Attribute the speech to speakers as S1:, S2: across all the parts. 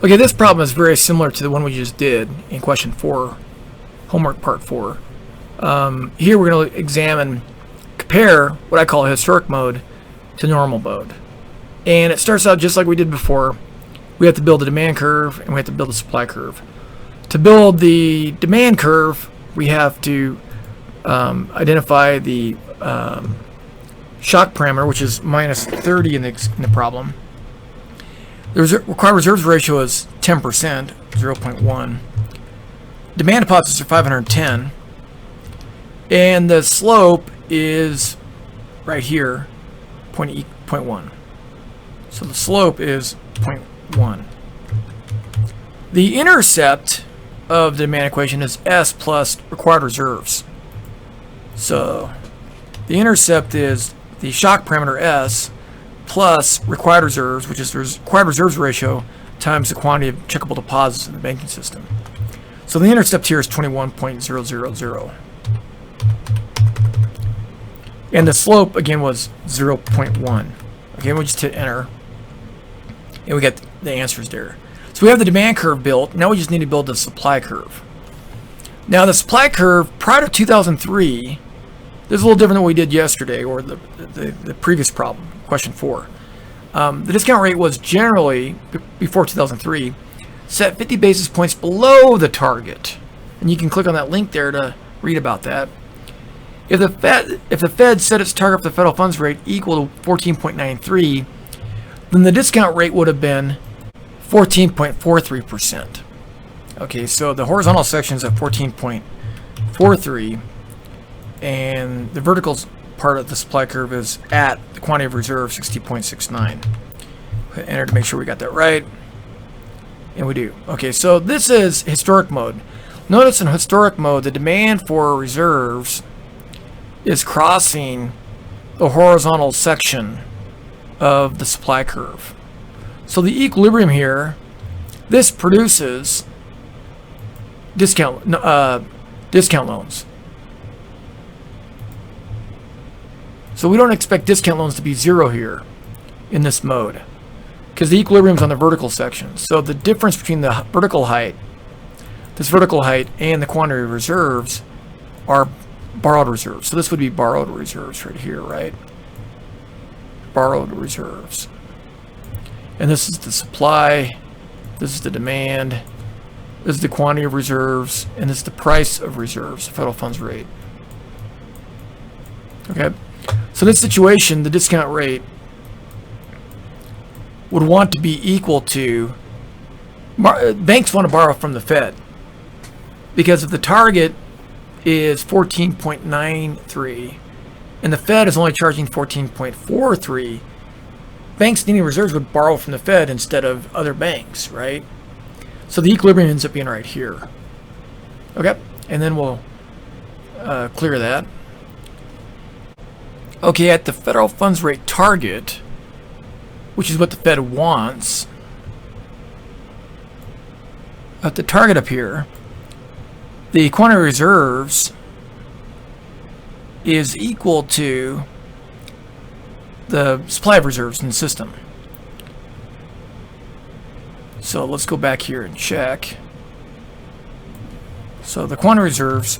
S1: Okay, this problem is very similar to the one we just did in question 4, homework part 4. Here we're going to compare what I call a historic mode to normal mode. And it starts out just like we did before. We have to build a demand curve and we have to build a supply curve. To build the demand curve, we have to identify the shock parameter, which is minus 30 in the problem. The required reserves ratio is 10%, 0.1. Demand deposits are 510. And the slope is right here, 0.1. So the slope is 0.1. The intercept of the demand equation is S plus required reserves. So the intercept is the shock parameter S plus required reserves, which is the required reserves ratio times the quantity of checkable deposits in the banking system. So the intercept here is 21.000. And the slope, again, was 0.1. Okay, we'll just hit enter. And we get the answers there. So we have the demand curve built. Now we just need to build the supply curve. Now the supply curve, prior to 2003, this is a little different than what we did yesterday, or the previous problem, question 4. The discount rate was generally, before 2003, set 50 basis points below the target. And you can click on that link there to read about that. If the Fed set its target for the federal funds rate equal to 14.93, then the discount rate would have been 14.43%. Okay, so the horizontal section is at 14.43, and the vertical part of the supply curve is at the quantity of reserve 60.69. Hit enter to make sure we got that right, and we do. Okay, so this is historic mode. Notice in historic mode, the demand for reserves is crossing the horizontal section of the supply curve. So the equilibrium here, this produces discount loans. So we don't expect discount loans to be zero here in this mode, because the equilibrium is on the vertical section. So the difference between the vertical height, this vertical height, and the quantity of reserves are borrowed reserves. So this would be borrowed reserves right here, right? Borrowed reserves. And this is the supply, this is the demand, this is the quantity of reserves, and this is the price of reserves, the federal funds rate. Okay? So in this situation, the discount rate would want to be equal to, banks want to borrow from the Fed, because if the target is 14.93 and the Fed is only charging 14.43, banks needing reserves would borrow from the Fed instead of other banks, right? So the equilibrium ends up being right here. Okay, and then we'll clear that. Okay, at the federal funds rate target, which is what the Fed wants, at the target up here, the quantity of reserves is equal to the supply of reserves in the system. So let's go back here and check. So the quantity of reserves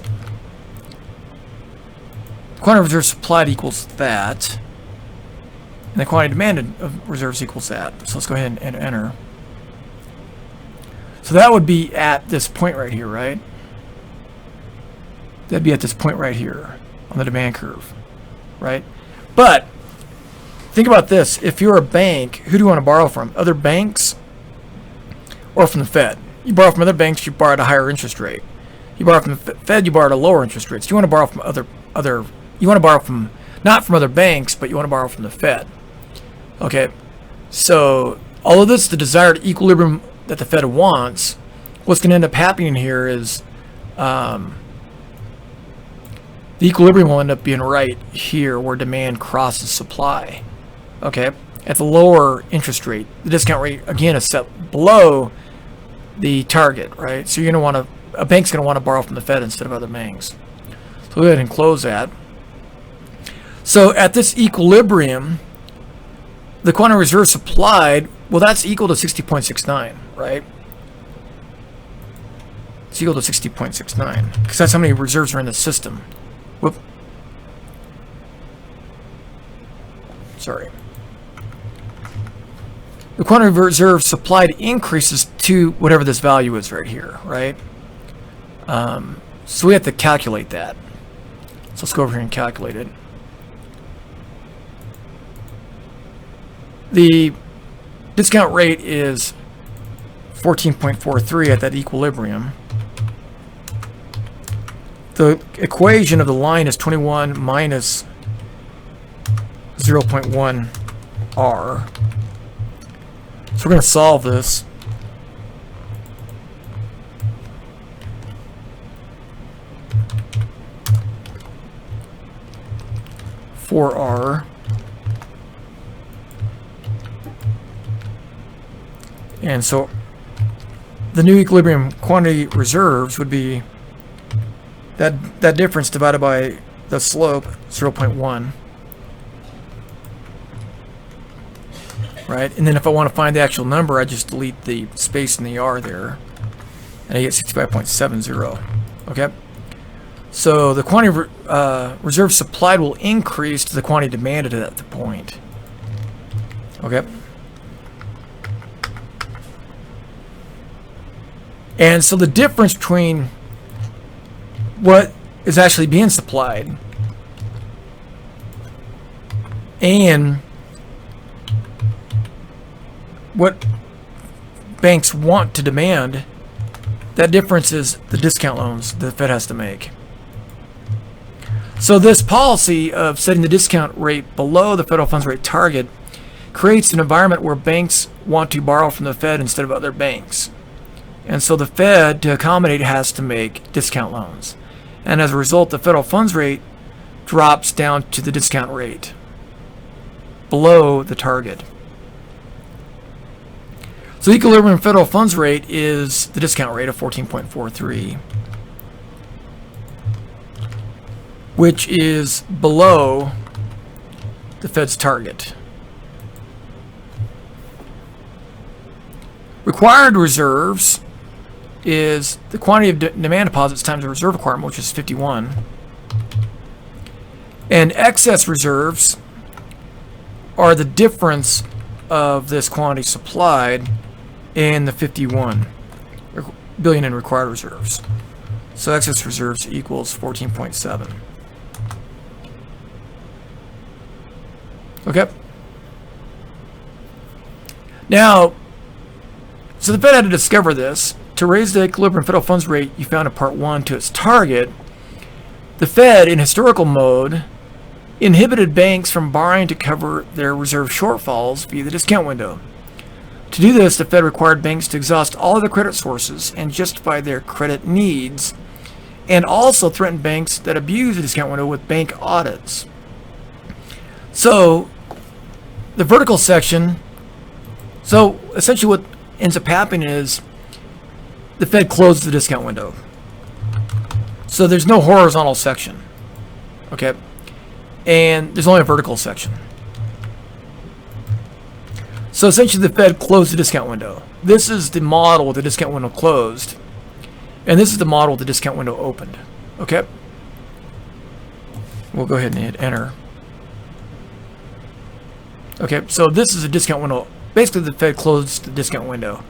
S1: supplied equals that, and the quantity demanded of reserves equals that. So let's go ahead and enter. So that would be at this point right here, right? That'd be at this point right here on the demand curve, right? But think about this. If you're a bank, who do you want to borrow from? Other banks or from the Fed? You borrow from other banks, you borrow at a higher interest rate. You borrow from the Fed, you borrow at a lower interest rate. So you want to borrow from you want to borrow from, not from other banks, but you want to borrow from the Fed. Okay, so although this is the desired equilibrium that the Fed wants, what's going to end up happening here is the equilibrium will end up being right here where demand crosses supply. Okay, at the lower interest rate, the discount rate again is set below the target, right? So you're going to want a bank's going to want to borrow from the Fed instead of other banks. So go ahead and close that. So at this equilibrium, the quantity of reserve supplied, well, that's equal to 60.69. right? It's equal to 60.69 because that's how many reserves are in the system. Whoop. Sorry. The quantity of reserves supplied increases to whatever this value is right here, right? So we have to calculate that. So let's go over here and calculate it. The discount rate is 14.43 at that equilibrium. The equation of the line is 21 minus 0.1 R. So we're going to solve this. For R. And so the new equilibrium quantity reserves would be that difference divided by the slope, 0.1. Right? And then if I want to find the actual number, I just delete the space in the R there. And I get 65.70. Okay? So the quantity of reserve supplied will increase to the quantity demanded at that point. Okay? And so the difference between what is actually being supplied and what banks want to demand, that difference is the discount loans the Fed has to make. So this policy of setting the discount rate below the federal funds rate target creates an environment where banks want to borrow from the Fed instead of other banks. And so the Fed, to accommodate, has to make discount loans. And as a result, the federal funds rate drops down to the discount rate below the target. So the equilibrium federal funds rate is the discount rate of 14.43, which is below the Fed's target. Required reserves is the quantity of demand deposits times the reserve requirement, which is 51. And excess reserves are the difference of this quantity supplied and the 51 billion in required reserves. So excess reserves equals 14.7. Okay. Now, so the Fed had to discover this. To raise the equilibrium federal funds rate you found in Part 1 to its target, the Fed, in historical mode, inhibited banks from borrowing to cover their reserve shortfalls via the discount window. To do this, the Fed required banks to exhaust all of their credit sources and justify their credit needs, and also threatened banks that abuse the discount window with bank audits. So, the vertical section, so essentially what ends up happening is the Fed closed the discount window. So there's no horizontal section. Okay? And there's only a vertical section. So essentially the Fed closed the discount window. This is the model with the discount window closed. And this is the model with the discount window opened. Okay? We'll go ahead and hit enter. Okay, so this is a discount window. Basically the Fed closed the discount window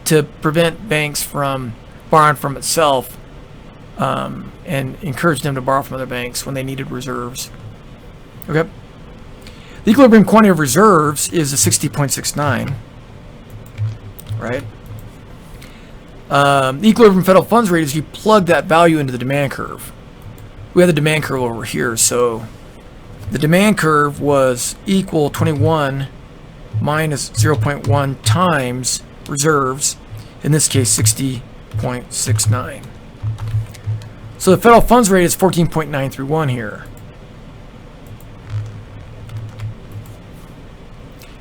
S1: to prevent banks from borrowing from itself and encourage them to borrow from other banks when they needed reserves. Okay. The equilibrium quantity of reserves is a 60.69, right? The equilibrium federal funds rate is you plug that value into the demand curve. We have the demand curve over here, so the demand curve was equal 21 minus 0.1 times reserves, in this case 60.69. So the federal funds rate is 14.931 here.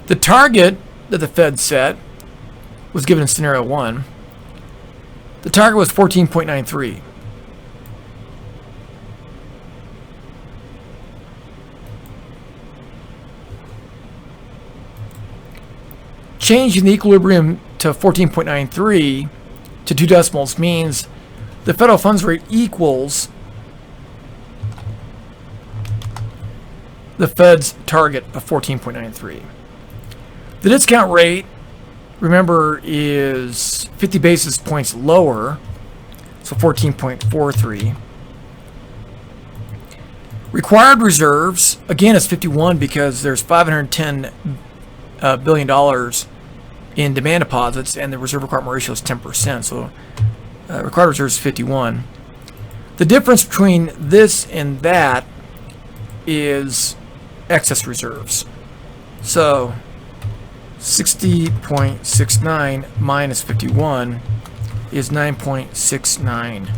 S1: The target that the Fed set was given in scenario 1. The target was 14.93. Changing the equilibrium to 14.93 to 2 decimals means the federal funds rate equals the Fed's target of 14.93. The discount rate, remember, is 50 basis points lower, so 14.43. Required reserves, again, is 51 because there's $510 billion in demand deposits, and the reserve requirement ratio is 10%, so required reserves is 51. The difference between this and that is excess reserves. So 60.69 minus 51 is $9.69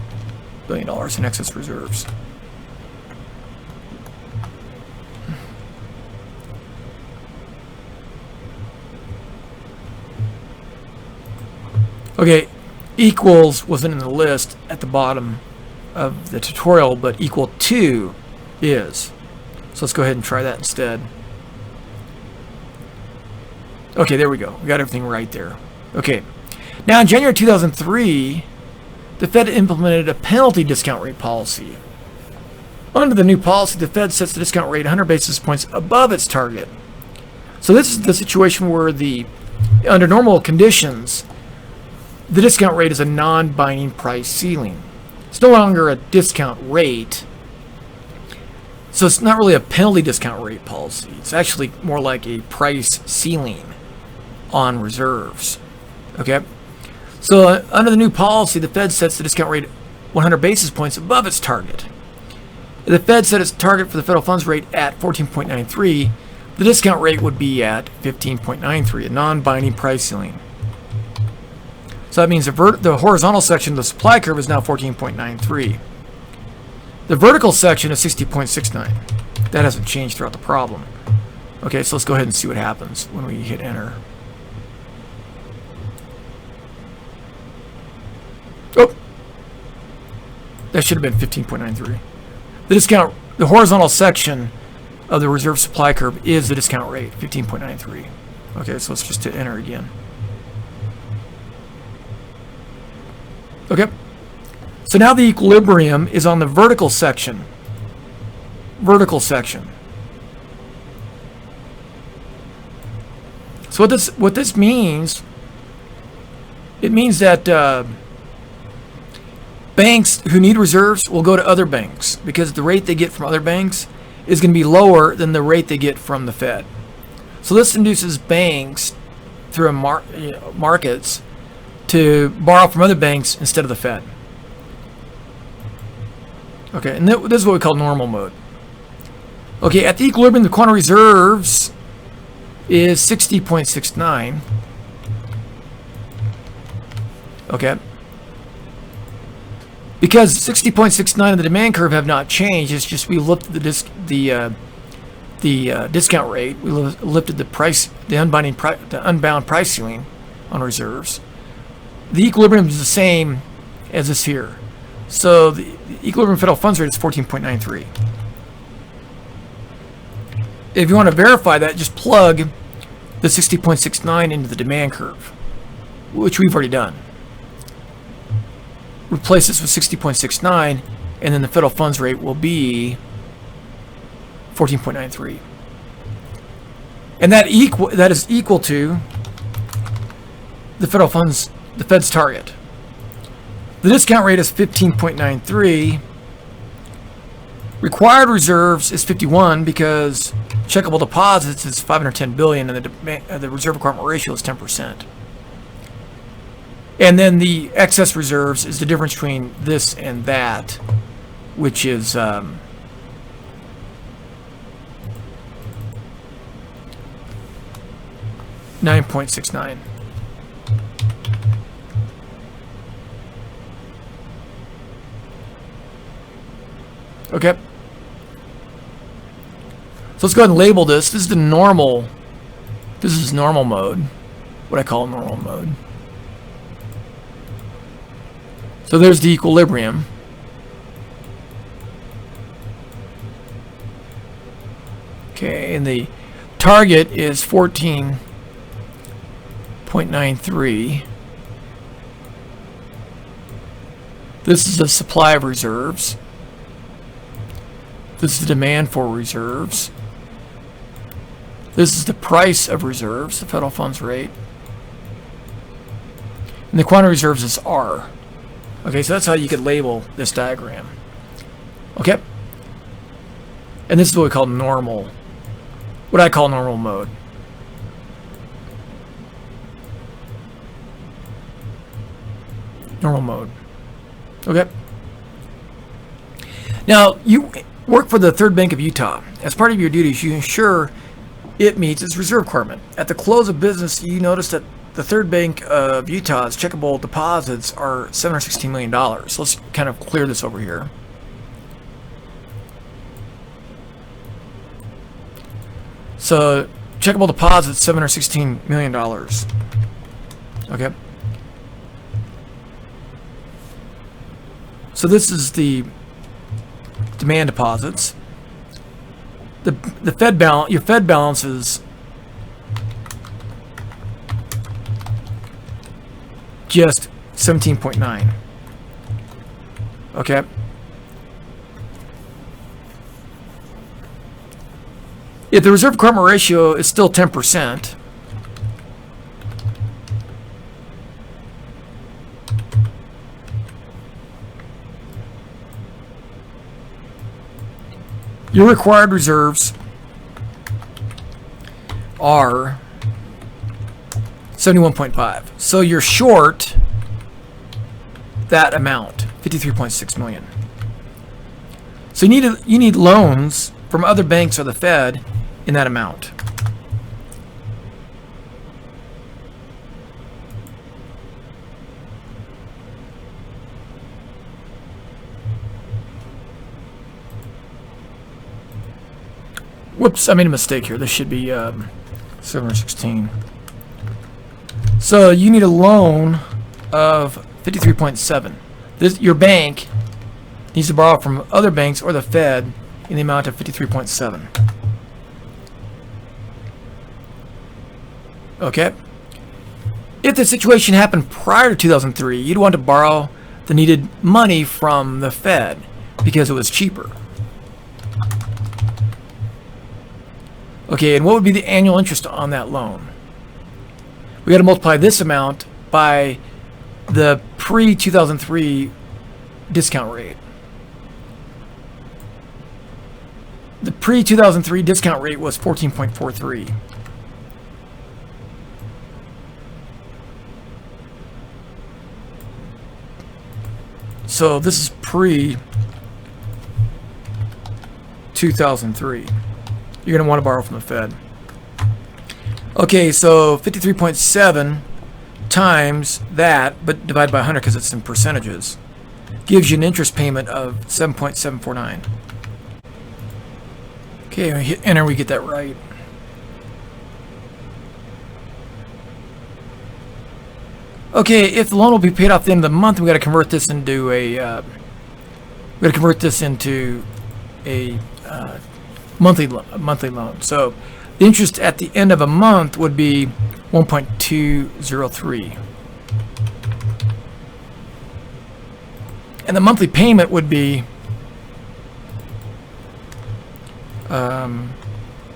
S1: billion in excess reserves. Okay, equals wasn't in the list at the bottom of the tutorial, but equal to is. So let's go ahead and try that instead. Okay, there we go. We got everything right there. Okay. Now in January 2003, the Fed implemented a penalty discount rate policy. Under the new policy, the Fed sets the discount rate 100 basis points above its target. So this is the situation where under normal conditions, the discount rate is a non-binding price ceiling. It's no longer a discount rate. So it's not really a penalty discount rate policy. It's actually more like a price ceiling on reserves. Okay? So under the new policy, the Fed sets the discount rate 100 basis points above its target. If the Fed set its target for the federal funds rate at 14.93, the discount rate would be at 15.93, a non-binding price ceiling. So that means the horizontal section of the supply curve is now 14.93. The vertical section is 60.69. That hasn't changed throughout the problem. Okay, so let's go ahead and see what happens when we hit enter. Oh! That should have been 15.93. The horizontal section of the reserve supply curve is the discount rate, 15.93. Okay, so let's just hit enter again. Okay, so now the equilibrium is on the vertical section. Vertical section. So what this means, it means that banks who need reserves will go to other banks because the rate they get from other banks is going to be lower than the rate they get from the Fed. So this induces banks through markets to borrow from other banks instead of the Fed. Okay, and this is what we call normal mode. Okay, at the equilibrium, the quantity reserves is 60.69. Okay. Because 60.69 of the demand curve have not changed, it's just we looked at the discount rate, we lifted the price, the unbound price ceiling on reserves. The equilibrium is the same as this here. So the equilibrium federal funds rate is 14.93. If you want to verify that, just plug the 60.69 into the demand curve, which we've already done. Replace this with 60.69, and then the federal funds rate will be 14.93. And that is equal to the the Fed's target. The discount rate is 15.93. Required reserves is 51 because checkable deposits is 510 billion and the reserve requirement ratio is 10%. And then the excess reserves is the difference between this and that, which is 9.69. Okay. So let's go ahead and label this. This is the normal. This is normal mode. What I call normal mode. So there's the equilibrium. Okay, and the target is 14.93. 0.93. This is the supply of reserves. This is the demand for reserves. This is the price of reserves, the federal funds rate. And the quantity of reserves is R. Okay, so that's how you could label this diagram. Okay? And this is what we call normal. What I call normal mode. Normal mode. Okay? Now, you work for the Third Bank of Utah. As part of your duties, you ensure it meets its reserve requirement. At the close of business, you notice that the Third Bank of Utah's checkable deposits are $716 million. So let's kind of clear this over here. So checkable deposits, $716 million. Okay. So this is the demand deposits. The Fed balance, your Fed balance is just 17.9. Okay. If the reserve requirement ratio is still 10%, your required reserves are 71.5. So you're short that amount, 53.6 million. So you need loans from other banks or the Fed in that amount. Whoops, I made a mistake here. This should be 716. So you need a loan of 53.7. Your bank needs to borrow from other banks or the Fed in the amount of 53.7. Okay. If the situation happened prior to 2003, you'd want to borrow the needed money from the Fed because it was cheaper. Okay, and what would be the annual interest on that loan? We got to multiply this amount by the pre-2003 discount rate. The pre-2003 discount rate was 14.43. So this is pre-2003. You're going to want to borrow from the Fed. Okay, so 53.7 times that, but divided by 100 because it's in percentages, gives you an interest payment of 7.749. Okay, we hit enter, we get that right. Okay, if the loan will be paid off at the end of the month, we got to convert this into a monthly loan. So the interest at the end of a month would be 1.203, and the monthly payment would be the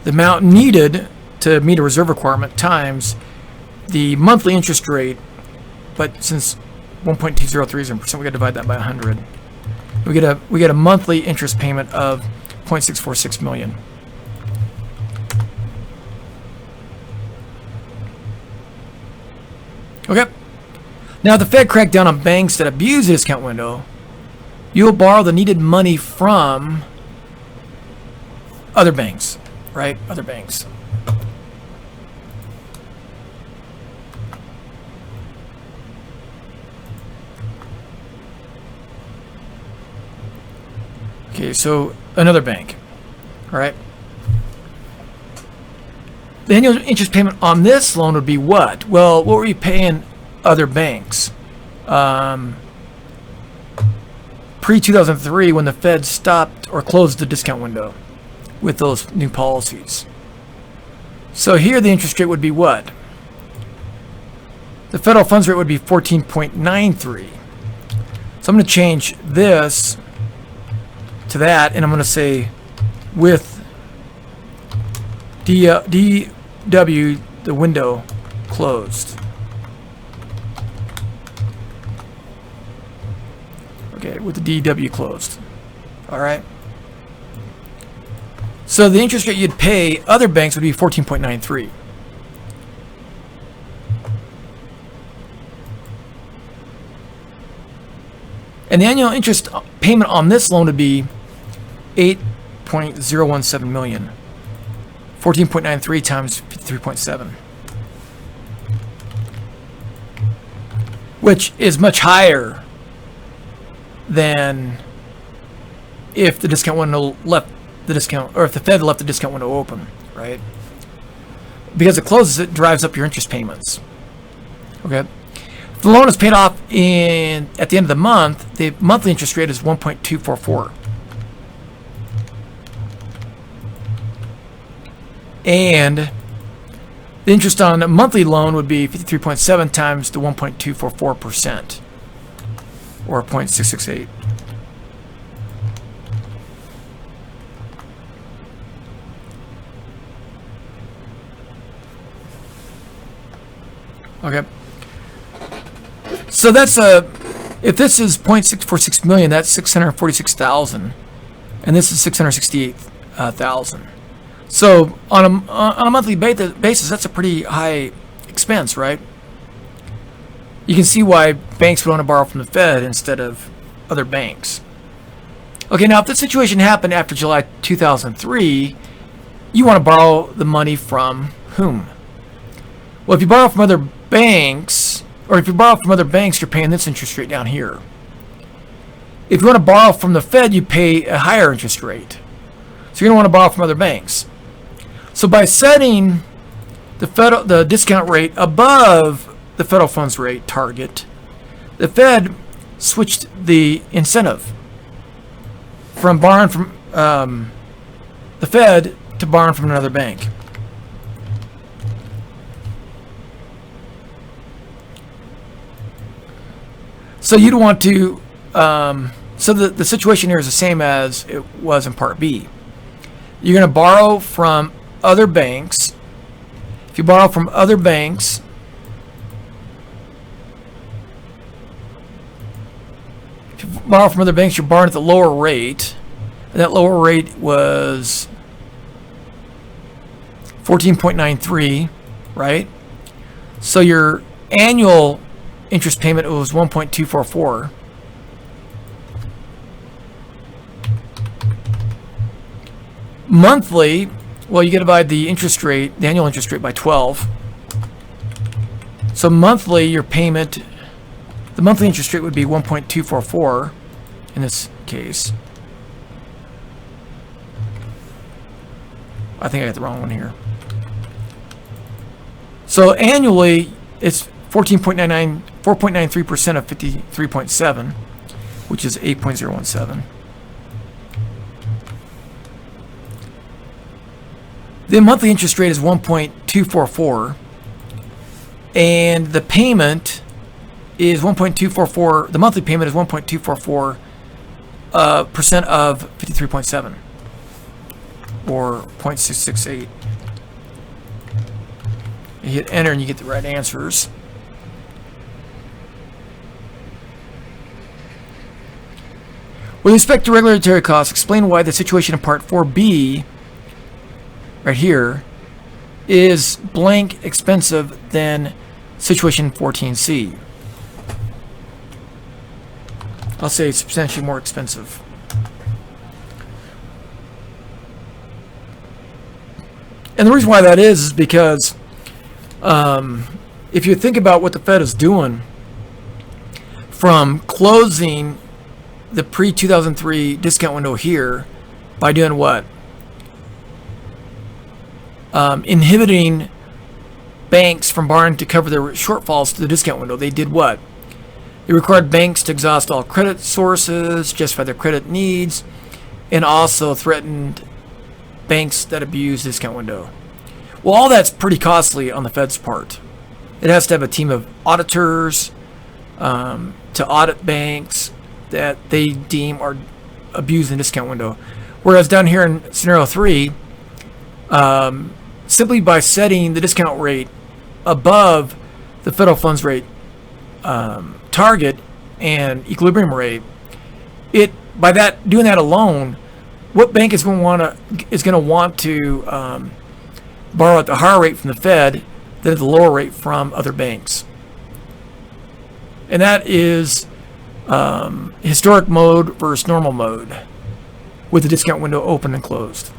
S1: amount needed to meet a reserve requirement times the monthly interest rate. But since 1.203 is in percent, we got to divide that by 100. We get a monthly interest payment of 0.646 million. Okay. Now, if the Fed cracked down on banks that abuse the discount window, you'll borrow the needed money from other banks, right? Other banks. Okay, so another bank, all right? The annual interest payment on this loan would be what? Well, what were you paying other banks? Pre-2003, when the Fed stopped or closed the discount window with those new policies. So here the interest rate would be what? the federal funds rate would be 14.93. So I'm going to change this to that, and I'm going to say with DW, the window closed. Okay, with the DW closed. All right. So the interest rate you'd pay other banks would be 14.93. And the annual interest payment on this loan would be 8.017 million. 14.93 times 53.7. Which is much higher than if the discount window left the discount, or if the Fed left the discount window open, right? Because it closes, it drives up your interest payments. Okay. If the loan is paid off at the end of the month, the monthly interest rate is 1.244. And the interest on a monthly loan would be 53.7 times the 1.244%, or 0.668. Okay. So that's if this is 0.646 million, that's 646,000, and this is 668,000. So on a monthly basis, that's a pretty high expense, right? You can see why banks would want to borrow from the Fed instead of other banks. Okay, now if this situation happened after July 2003, you want to borrow the money from whom? Well, if you borrow from other banks, or if you borrow from other banks, you're paying this interest rate down here. If you want to borrow from the Fed, you pay a higher interest rate. So you're going to want to borrow from other banks. So by setting the discount rate above the federal funds rate target, the Fed switched the incentive from borrowing from the Fed to borrowing from another bank. So you'd want to, so the situation here is the same as it was in Part B. You're going to borrow from other banks. If you borrow from other banks, you're borrowing at the lower rate. And that lower rate was 14.93, right? So your annual interest payment was 1.244. Monthly, well, you got to divide the interest rate, the annual interest rate, by 12. So monthly, your payment, the monthly interest rate would be 1.244 in this case. I think I got the wrong one here. So annually, it's 4.93% of 53.7, which is 8.017. The monthly interest rate is 1.244, and the payment is 1.244. The monthly payment is 1.244% of 53.7, or 0.668. You hit enter and you get the right answers. With respect to regulatory costs, explain why the situation in Part 4B, right here, is blank expensive than situation 14C. I'll say substantially more expensive. And the reason why that is because if you think about what the Fed is doing from closing the pre-2003 discount window here by doing what? Inhibiting banks from borrowing to cover their shortfalls to the discount window. They did what? They required banks to exhaust all credit sources, justify their credit needs, and also threatened banks that abuse discount window. Well, all that's pretty costly on the Fed's part. It has to have a team of auditors to audit banks that they deem are abusing the discount window. Whereas down here in scenario 3, simply by setting the discount rate above the federal funds rate target and equilibrium rate, by doing that alone, what bank is going to want to borrow at the higher rate from the Fed than at the lower rate from other banks? And that is historic mode versus normal mode, with the discount window open and closed.